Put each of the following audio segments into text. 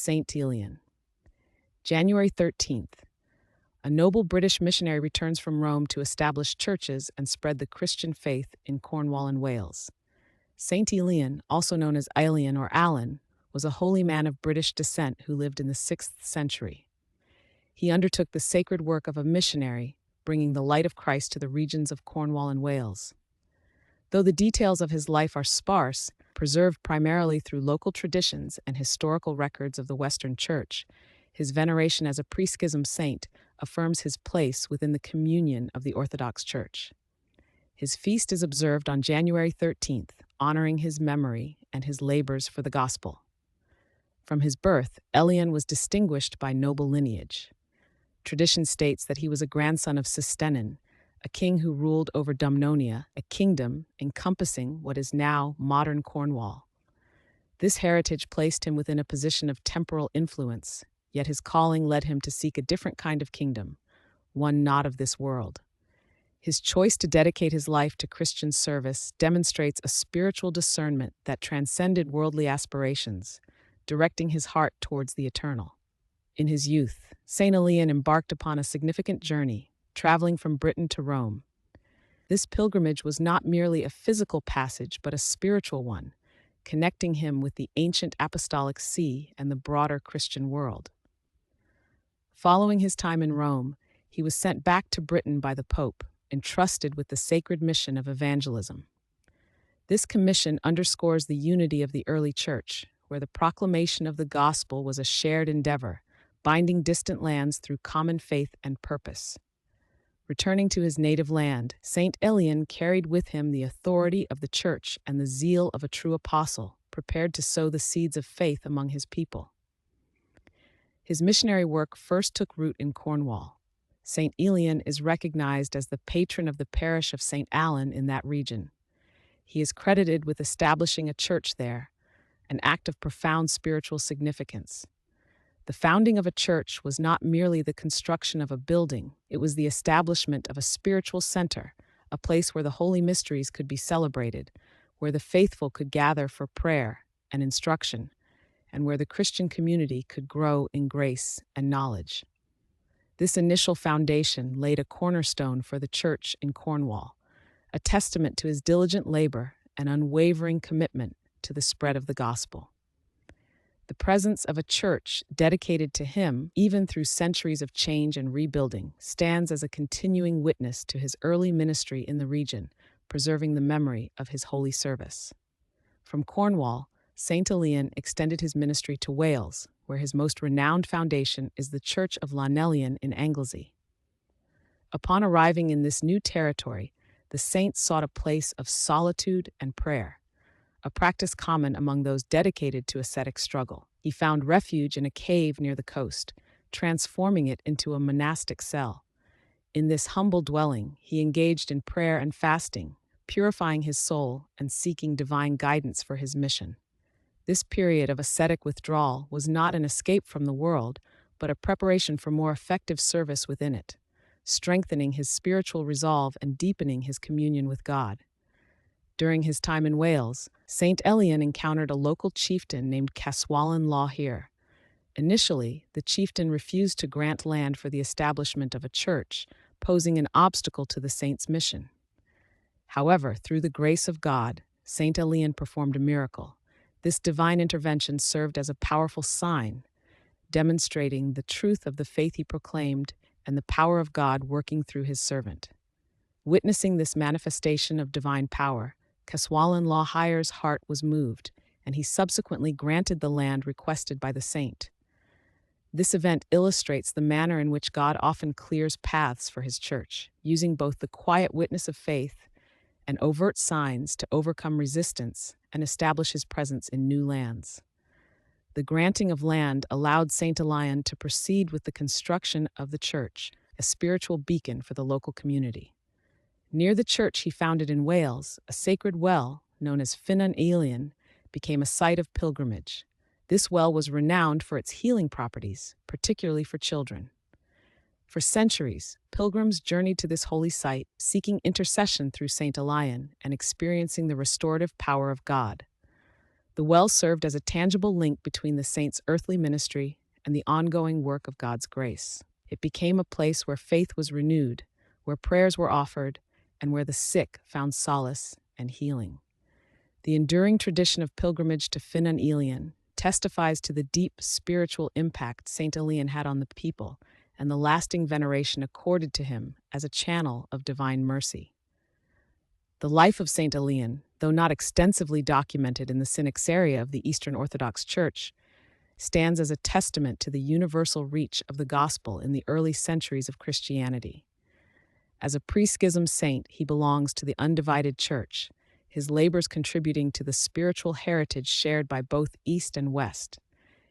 Saint Elian. January 13th. A noble British missionary returns from Rome to establish churches and spread the Christian faith in Cornwall and Wales. Saint Elian, also known as Elian or Alan, was a holy man of British descent who lived in the 6th century. He undertook the sacred work of a missionary, bringing the light of Christ to the regions of Cornwall and Wales. Though the details of his life are sparse, preserved primarily through local traditions and historical records of the Western Church, his veneration as a pre-schism saint affirms his place within the communion of the Orthodox Church. His feast is observed on January 13th, honoring his memory and his labors for the gospel. From his birth, Elian was distinguished by noble lineage. Tradition states that he was a grandson of Sistenin, a king who ruled over Dumnonia, a kingdom encompassing what is now modern Cornwall. This heritage placed him within a position of temporal influence, yet his calling led him to seek a different kind of kingdom, one not of this world. His choice to dedicate his life to Christian service demonstrates a spiritual discernment that transcended worldly aspirations, directing his heart towards the eternal. In his youth, Saint Elian embarked upon a significant journey, traveling from Britain to Rome. This pilgrimage was not merely a physical passage, but a spiritual one, connecting him with the ancient apostolic see and the broader Christian world. Following his time in Rome, he was sent back to Britain by the Pope, entrusted with the sacred mission of evangelism. This commission underscores the unity of the early church, where the proclamation of the gospel was a shared endeavor, binding distant lands through common faith and purpose. Returning to his native land, Saint Elian carried with him the authority of the church and the zeal of a true apostle, prepared to sow the seeds of faith among his people. His missionary work first took root in Cornwall. Saint Elian is recognized as the patron of the parish of St. Alan in that region. He is credited with establishing a church there, an act of profound spiritual significance. The founding of a church was not merely the construction of a building, it was the establishment of a spiritual center, a place where the holy mysteries could be celebrated, where the faithful could gather for prayer and instruction, and where the Christian community could grow in grace and knowledge. This initial foundation laid a cornerstone for the church in Cornwall, a testament to his diligent labor and unwavering commitment to the spread of the gospel. The presence of a church dedicated to him, even through centuries of change and rebuilding, stands as a continuing witness to his early ministry in the region, preserving the memory of his holy service. From Cornwall, Saint Elian extended his ministry to Wales, where his most renowned foundation is the Church of Llanelian in Anglesey. Upon arriving in this new territory, the saint sought a place of solitude and prayer, a practice common among those dedicated to ascetic struggle. He found refuge in a cave near the coast, transforming it into a monastic cell. In this humble dwelling, he engaged in prayer and fasting, purifying his soul and seeking divine guidance for his mission. This period of ascetic withdrawal was not an escape from the world, but a preparation for more effective service within it, strengthening his spiritual resolve and deepening his communion with God. During his time in Wales, Saint Elian encountered a local chieftain named Caswallon Lawhere. Initially, the chieftain refused to grant land for the establishment of a church, posing an obstacle to the saint's mission. However, through the grace of God, Saint Elian performed a miracle. This divine intervention served as a powerful sign, demonstrating the truth of the faith he proclaimed and the power of God working through his servant. Witnessing this manifestation of divine power, Caswallon Lawhere's heart was moved, and he subsequently granted the land requested by the saint. This event illustrates the manner in which God often clears paths for his church, using both the quiet witness of faith and overt signs to overcome resistance and establish his presence in new lands. The granting of land allowed Saint Elian to proceed with the construction of the church, a spiritual beacon for the local community. Near the church he founded in Wales, a sacred well, known as Saint Elian, became a site of pilgrimage. This well was renowned for its healing properties, particularly for children. For centuries, pilgrims journeyed to this holy site, seeking intercession through Saint Elian and experiencing the restorative power of God. The well served as a tangible link between the saint's earthly ministry and the ongoing work of God's grace. It became a place where faith was renewed, where prayers were offered, and where the sick found solace and healing. The enduring tradition of pilgrimage to Saint Elian testifies to the deep spiritual impact Saint Elian had on the people and the lasting veneration accorded to him as a channel of divine mercy. The life of Saint Elian, though not extensively documented in the Synaxaria of the Eastern Orthodox Church, stands as a testament to the universal reach of the gospel in the early centuries of Christianity. As a pre-schism saint, he belongs to the undivided church, his labors contributing to the spiritual heritage shared by both East and West.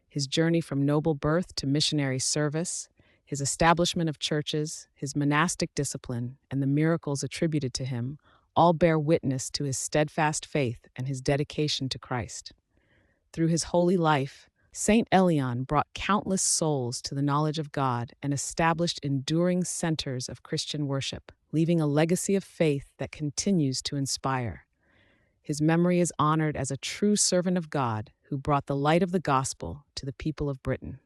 His journey from noble birth to missionary service, his establishment of churches, his monastic discipline, and the miracles attributed to him all bear witness to his steadfast faith and his dedication to Christ. Through his holy life, Saint Elian brought countless souls to the knowledge of God and established enduring centers of Christian worship, leaving a legacy of faith that continues to inspire. His memory is honored as a true servant of God who brought the light of the gospel to the people of Britain.